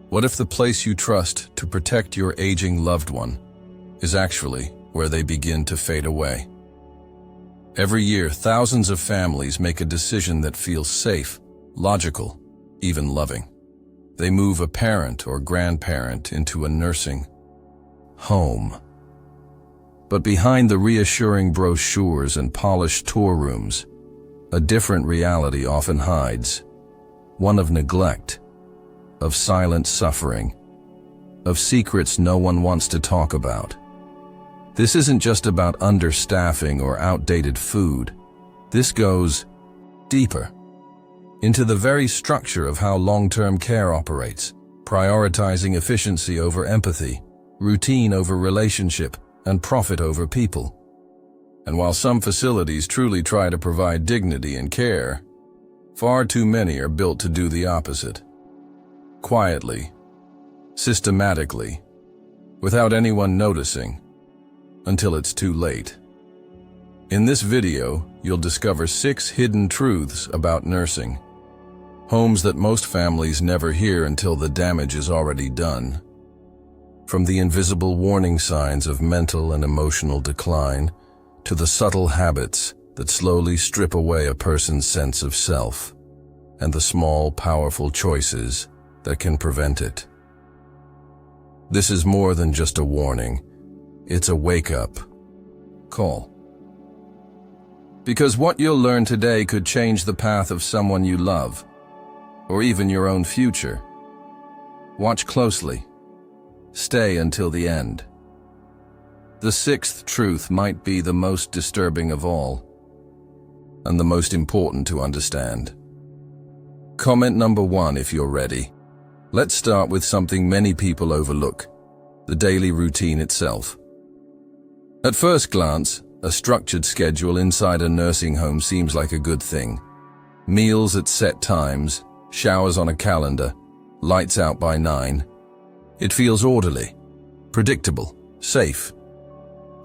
What if the place you trust to protect your aging loved one is actually where they begin to fade away? Every year, thousands of families make a decision that feels safe, logical, even loving. They move a parent or grandparent into a nursing home. But behind the reassuring brochures and polished tour rooms, a different reality often hides, one of neglect, of silent suffering, of secrets no one wants to talk about. This isn't just about understaffing or outdated food. This goes deeper, into the very structure of how long-term care operates, prioritizing efficiency over empathy, routine over relationship, and profit over people. And while some facilities truly try to provide dignity and care, far too many are built to do the opposite. Quietly, systematically, without anyone noticing, until it's too late. In this video, you'll discover 6 hidden truths about nursing, homes that most families never hear until the damage is already done. From the invisible warning signs of mental and emotional decline, to the subtle habits that slowly strip away a person's sense of self, and the small, powerful choices that can prevent it. This is more than just a warning. It's a wake-up call. Because what you'll learn today could change the path of someone you love, or even your own future. Watch closely. Stay until the end. The 6th truth might be the most disturbing of all, and the most important to understand. Comment number 1 if you're ready. Let's start with something many people overlook, the daily routine itself. At first glance, a structured schedule inside a nursing home seems like a good thing. Meals at set times, showers on a calendar, lights out by 9. It feels orderly, predictable, safe.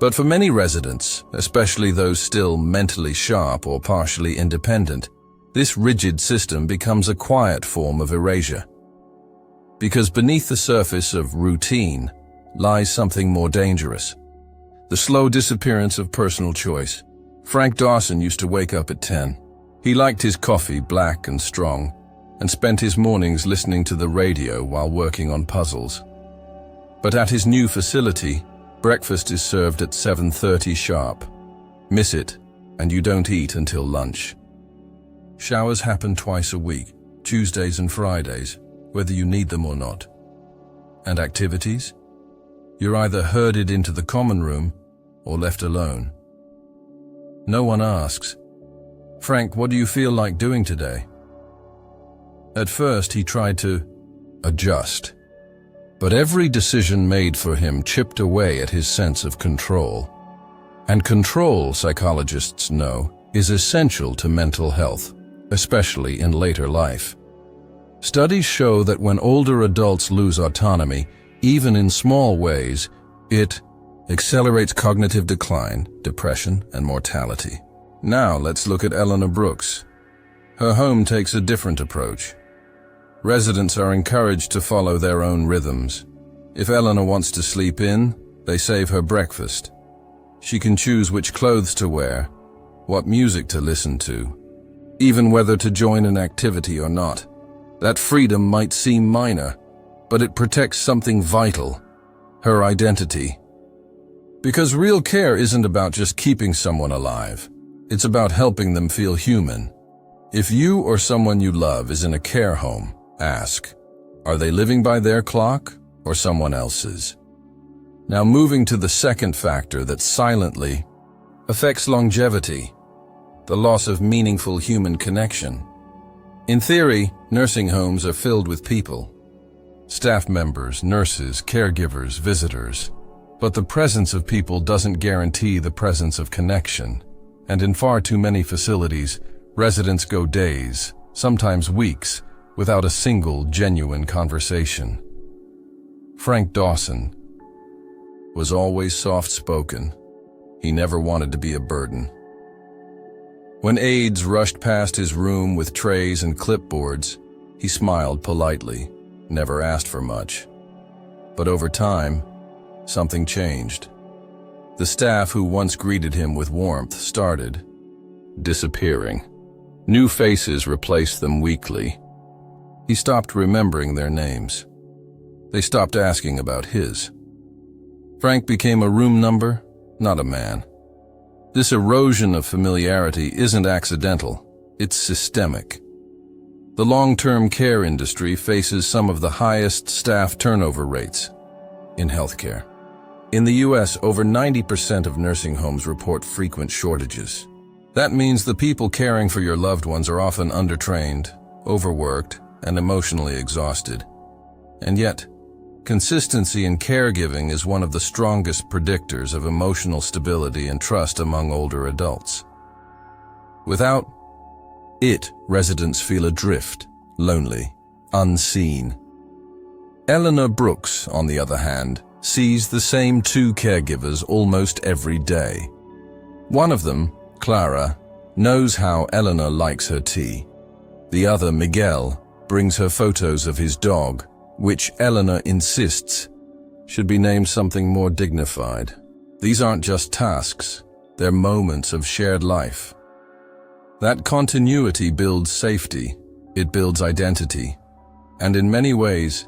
But for many residents, especially those still mentally sharp or partially independent, this rigid system becomes a quiet form of erasure. Because beneath the surface of routine lies something more dangerous. The slow disappearance of personal choice. Frank Dawson used to wake up at 10. He liked his coffee black and strong, and spent his mornings listening to the radio while working on puzzles. But at his new facility, breakfast is served at 7:30 sharp. Miss it, and you don't eat until lunch. Showers happen twice a week, Tuesdays and Fridays, whether you need them or not. And activities? You're either herded into the common room or left alone. No one asks, "Frank, what do you feel like doing today?" At first, he tried to adjust, but every decision made for him chipped away at his sense of control. And control, psychologists know, is essential to mental health, especially in later life. Studies show that when older adults lose autonomy, even in small ways, it accelerates cognitive decline, depression, and mortality. Now let's look at Eleanor Brooks. Her home takes a different approach. Residents are encouraged to follow their own rhythms. If Eleanor wants to sleep in, they save her breakfast. She can choose which clothes to wear, what music to listen to, even whether to join an activity or not. That freedom might seem minor, but it protects something vital, her identity. Because real care isn't about just keeping someone alive. It's about helping them feel human. If you or someone you love is in a care home, ask, are they living by their clock or someone else's? Now moving to the second factor that silently affects longevity, the loss of meaningful human connection. In theory, nursing homes are filled with people. Staff members, nurses, caregivers, visitors. But the presence of people doesn't guarantee the presence of connection. And in far too many facilities, residents go days, sometimes weeks, without a single genuine conversation. Frank Dawson was always soft-spoken. He never wanted to be a burden. When aides rushed past his room with trays and clipboards, he smiled politely. never asked for much. But over time, something changed. The staff who once greeted him with warmth started disappearing. New faces replaced them weekly. He stopped remembering their names. They stopped asking about his. Frank became a room number, not a man. This erosion of familiarity isn't accidental, it's systemic. The long-term care industry faces some of the highest staff turnover rates in healthcare. In the US, over 90% of nursing homes report frequent shortages. That means the people caring for your loved ones are often undertrained, overworked, and emotionally exhausted. And yet, consistency in caregiving is one of the strongest predictors of emotional stability and trust among older adults. Without it, residents feel adrift, lonely, unseen. Eleanor Brooks, on the other hand, sees the same two caregivers almost every day. One of them, Clara, knows how Eleanor likes her tea. The other, Miguel, brings her photos of his dog, which Eleanor insists should be named something more dignified. These aren't just tasks, they're moments of shared life. That continuity builds safety, it builds identity, and in many ways,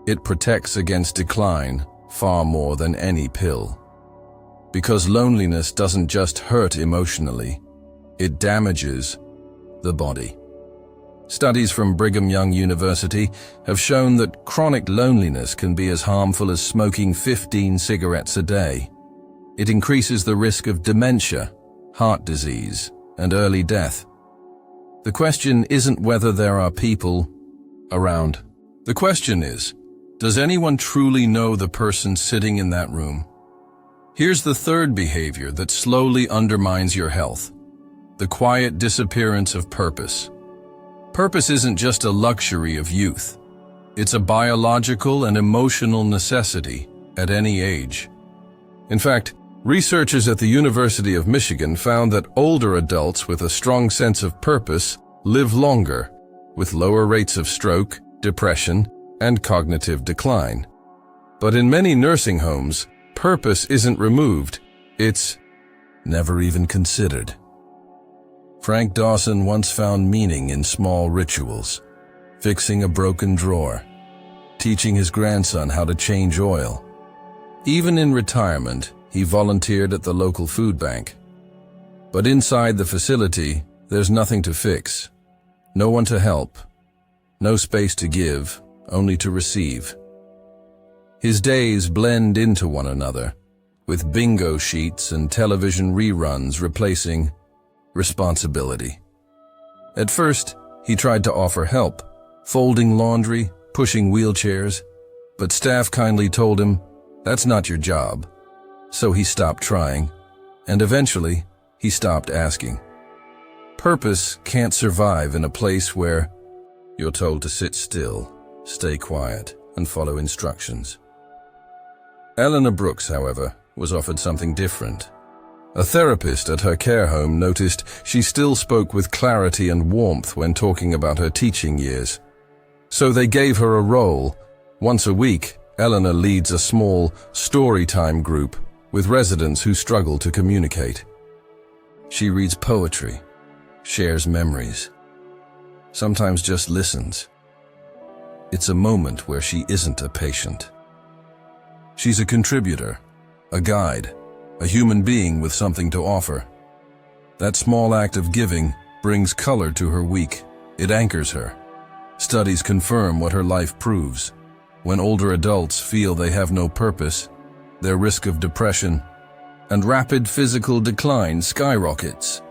it protects against decline far more than any pill. Because loneliness doesn't just hurt emotionally, it damages the body. Studies from Brigham Young University have shown that chronic loneliness can be as harmful as smoking 15 cigarettes a day. It increases the risk of dementia, heart disease, and early death. The question isn't whether there are people around. The question is, does anyone truly know the person sitting in that room? Here's the third behavior that slowly undermines your health: the quiet disappearance of purpose. Purpose isn't just a luxury of youth. It's a biological and emotional necessity at any age. In fact, researchers at the University of Michigan found that older adults with a strong sense of purpose live longer, with lower rates of stroke, depression, and cognitive decline. But in many nursing homes, purpose isn't removed, it's never even considered. Frank Dawson once found meaning in small rituals: fixing a broken drawer, teaching his grandson how to change oil. Even in retirement, he volunteered at the local food bank. But inside the facility, there's nothing to fix, no one to help, no space to give, only to receive. His days blend into one another, with bingo sheets and television reruns replacing responsibility. At first, he tried to offer help, folding laundry, pushing wheelchairs, but staff kindly told him, "That's not your job." So he stopped trying, and eventually, he stopped asking. Purpose can't survive in a place where you're told to sit still, stay quiet, and follow instructions. Eleanor Brooks, however, was offered something different. A therapist at her care home noticed she still spoke with clarity and warmth when talking about her teaching years. So they gave her a role. Once a week, Eleanor leads a small story time group with residents who struggle to communicate. She reads poetry, shares memories, sometimes just listens. It's a moment where she isn't a patient. She's a contributor, a guide, a human being with something to offer. That small act of giving brings color to her week. It anchors her. Studies confirm what her life proves. When older adults feel they have no purpose, their risk of depression and rapid physical decline skyrockets.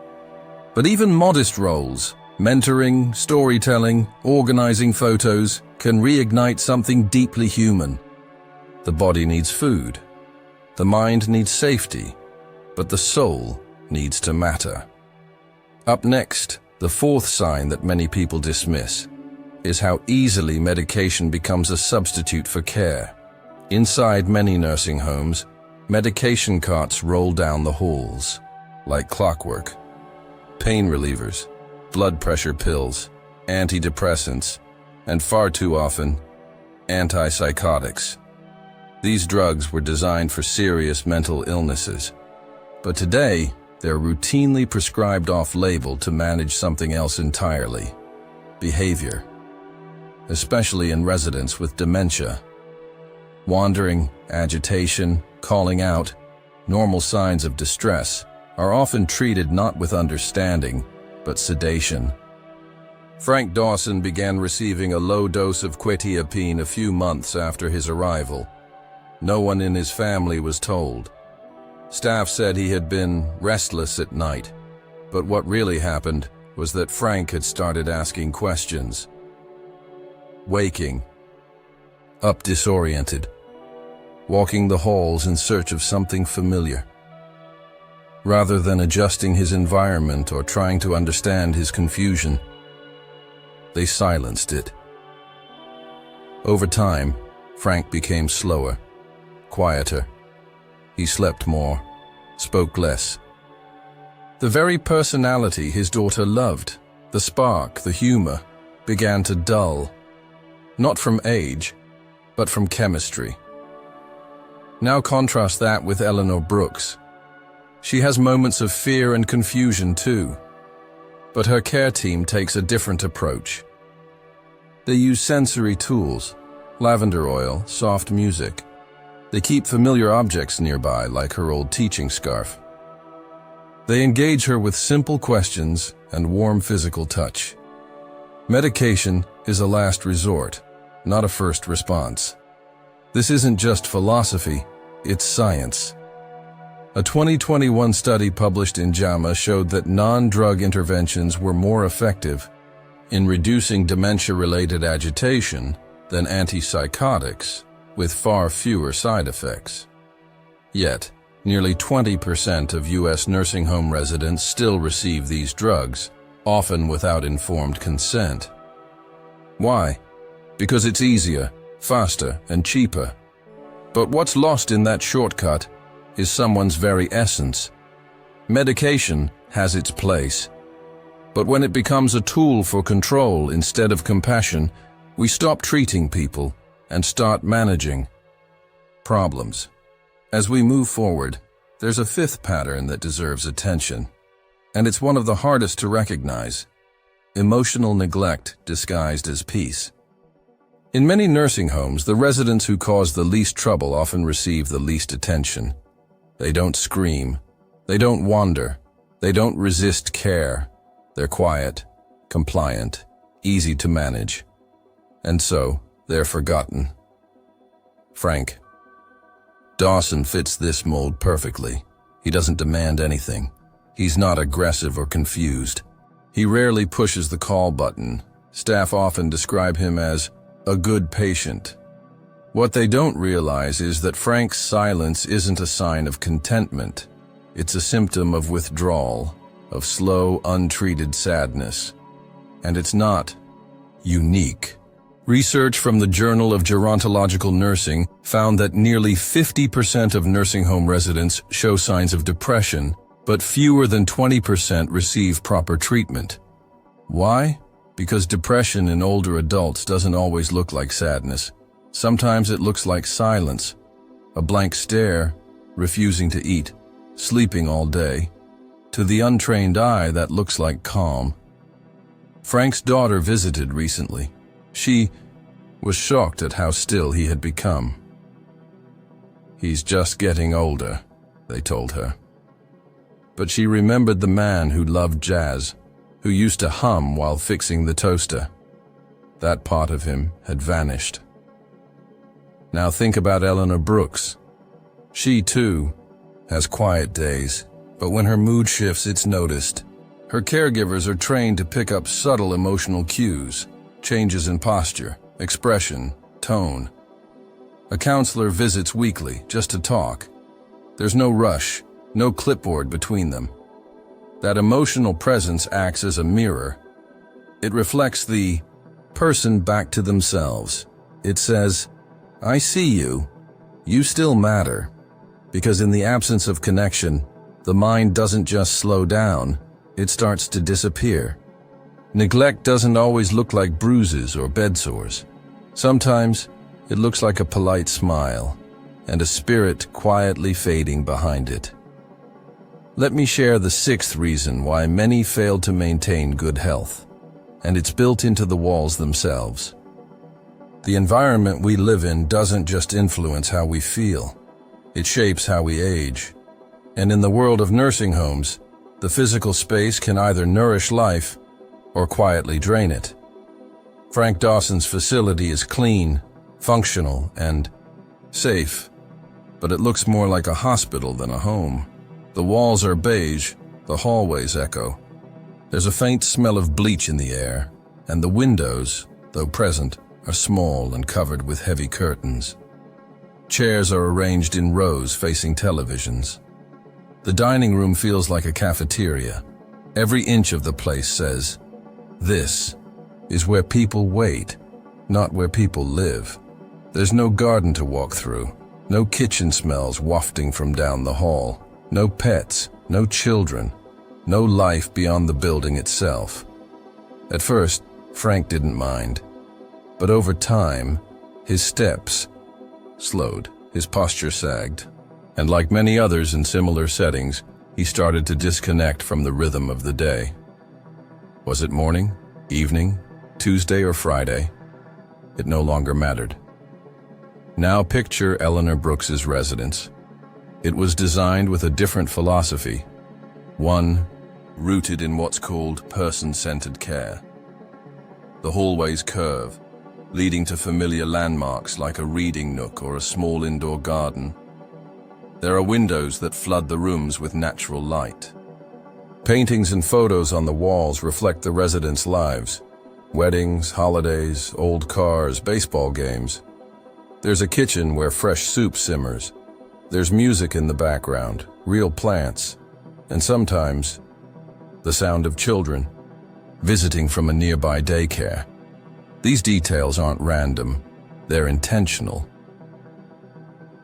But even modest roles, mentoring, storytelling, organizing photos, can reignite something deeply human. The body needs food. The mind needs safety, but the soul needs to matter. Up next, the fourth sign that many people dismiss is how easily medication becomes a substitute for care. Inside many nursing homes, medication carts roll down the halls like clockwork. Pain relievers, blood pressure pills, antidepressants, and far too often, Antipsychotics. These drugs were designed for serious mental illnesses, but today they're routinely prescribed off-label to manage something else entirely: behavior, especially in residents with dementia. Wandering, agitation, calling out, normal signs of distress are often treated not with understanding, but sedation. Frank Dawson began receiving a low dose of quetiapine a few months after his arrival. No one in his family was told. Staff said he had been restless at night, but what really happened was that Frank had started asking questions. Waking up disoriented, walking the halls in search of something familiar. Rather than adjusting his environment or trying to understand his confusion, they silenced it. Over time, Frank became slower, quieter. He slept more, spoke less. The very personality his daughter loved, the spark, the humor, began to dull. Not from age, but from chemistry. Now contrast that with Eleanor Brooks. She has moments of fear and confusion too, but her care team takes a different approach. They use sensory tools, lavender oil, soft music. They keep familiar objects nearby, like her old teaching scarf. They engage her with simple questions and warm physical touch. Medication is a last resort, not a first response. This isn't just philosophy, it's science. A 2021 study published in JAMA showed that non-drug interventions were more effective in reducing dementia-related agitation than antipsychotics, with far fewer side effects. Yet, nearly 20% of U.S. nursing home residents still receive these drugs, often without informed consent. Why? Because it's easier, faster, and cheaper. But what's lost in that shortcut is someone's very essence. Medication has its place, but when it becomes a tool for control instead of compassion, we stop treating people and start managing problems. As we move forward, there's a fifth pattern that deserves attention, and it's one of the hardest to recognize: emotional neglect disguised as peace. In many nursing homes, the residents who cause the least trouble often receive the least attention. They don't scream, they don't wander, they don't resist care. They're quiet, compliant, easy to manage, and so they're forgotten. Frank Dawson fits this mold perfectly. He doesn't demand anything. He's not aggressive or confused. He rarely pushes the call button. Staff often describe him as a good patient. What they don't realize is that Frank's silence isn't a sign of contentment. It's a symptom of withdrawal, of slow, untreated sadness. And it's not unique. Research from the Journal of Gerontological Nursing found that nearly 50% of nursing home residents show signs of depression, but fewer than 20% receive proper treatment. Why? Because depression in older adults doesn't always look like sadness. Sometimes it looks like silence, a blank stare, refusing to eat, sleeping all day. To the untrained eye, that looks like calm. Frank's daughter visited recently. She was shocked at how still he had become. "He's just getting older," they told her. But she remembered the man who loved jazz, who used to hum while fixing the toaster. That part of him had vanished. Now think about Eleanor Brooks. She, too, has quiet days, but when her mood shifts, it's noticed. Her caregivers are trained to pick up subtle emotional cues, changes in posture, expression, tone. A counselor visits weekly just to talk. There's no rush, no clipboard between them. That emotional presence acts as a mirror. It reflects the person back to themselves. It says, "I see you. You still matter." Because in the absence of connection, the mind doesn't just slow down, it starts to disappear. Neglect doesn't always look like bruises or bed sores. Sometimes It looks like a polite smile, and a spirit quietly fading behind it. Let me share the sixth reason why many fail to maintain good health, and it's built into the walls themselves. The environment we live in doesn't just influence how we feel, it shapes how we age. And in the world of nursing homes, the physical space can either nourish life or quietly drain it. Frank Dawson's facility is clean, functional, and safe, but it looks more like a hospital than a home. The walls are beige, the hallways echo. There's a faint smell of bleach in the air, and the windows, though present, are small and covered with heavy curtains. Chairs are arranged in rows facing televisions. The dining room feels like a cafeteria. Every inch of the place says, "This is where people wait, not where people live." There's no garden to walk through, no kitchen smells wafting from down the hall, no pets, no children, no life beyond the building itself. At first, Frank didn't mind, but over time, his steps slowed, his posture sagged, and like many others in similar settings, he started to disconnect from the rhythm of the day. Was it morning, evening, Tuesday or Friday? It no longer mattered. Now picture Eleanor Brooks's residence. It was designed with a different philosophy, one rooted in what's called person-centered care. The hallways curve, leading to familiar landmarks like a reading nook or a small indoor garden. There are windows that flood the rooms with natural light. Paintings and photos on the walls reflect the residents' lives. Weddings, holidays, old cars, baseball games. There's a kitchen where fresh soup simmers. There's music in the background, real plants, and sometimes the sound of children visiting from a nearby daycare. These details aren't random, they're intentional.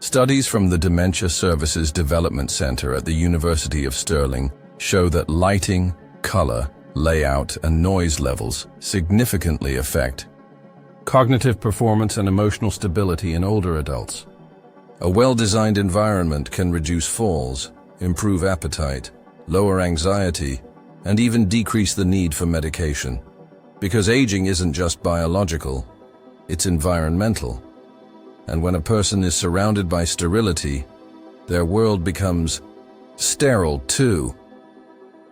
Studies from the Dementia Services Development Center at the University of Stirling show that lighting, color, layout, and noise levels significantly affect cognitive performance and emotional stability in older adults. A well-designed environment can reduce falls, improve appetite, lower anxiety, and even decrease the need for medication. Because aging isn't just biological, it's environmental. And when a person is surrounded by sterility, their world becomes sterile too.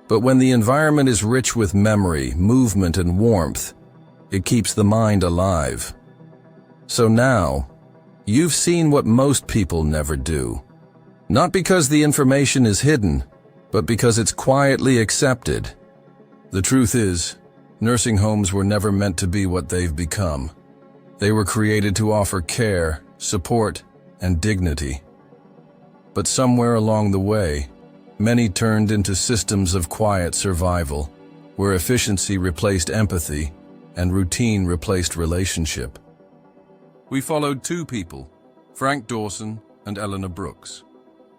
But when the environment is rich with memory, movement, and warmth, it keeps the mind alive. So now, you've seen what most people never do. Not because the information is hidden, but because it's quietly accepted. The truth is, nursing homes were never meant to be what they've become. They were created to offer care, support, and dignity. But somewhere along the way, many turned into systems of quiet survival, where efficiency replaced empathy and routine replaced relationship. We followed two people, Frank Dawson and Eleanor Brooks.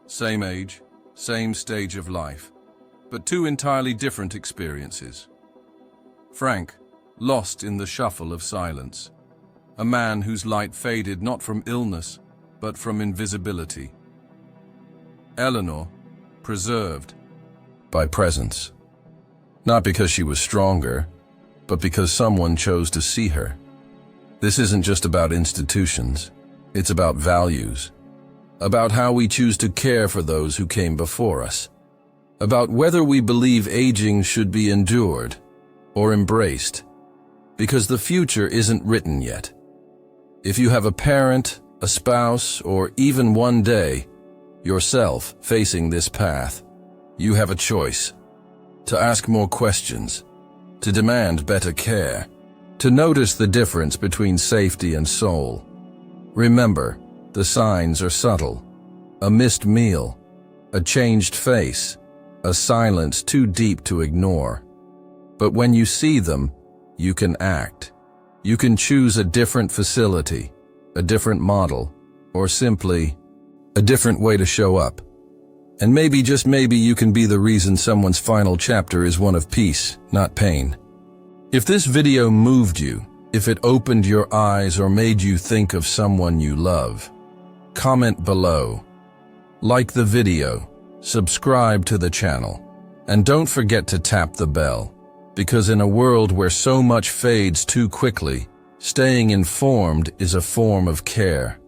Same age, same stage of life, but two entirely different experiences. Frank, lost in the shuffle of silence. A man whose light faded not from illness, but from invisibility. Eleanor, preserved by presence. Not because she was stronger, but because someone chose to see her. This isn't just about institutions, it's about values. About how we choose to care for those who came before us. About whether we believe aging should be endured or embraced. Because the future isn't written yet. If you have a parent, a spouse, or even one day, yourself facing this path, you have a choice. To ask more questions, to demand better care, to notice the difference between safety and soul. Remember, the signs are subtle. A missed meal, a changed face, a silence too deep to ignore. But when you see them, you can act. You can choose a different facility, a different model, or simply a different way to show up. And maybe, just maybe, you can be the reason someone's final chapter is one of peace, not pain. If this video moved you, If it opened your eyes or made you think of someone you love, comment below. Like the video, subscribe to the channel, and don't forget to tap the bell, because in a world where so much fades too quickly, staying informed is a form of care.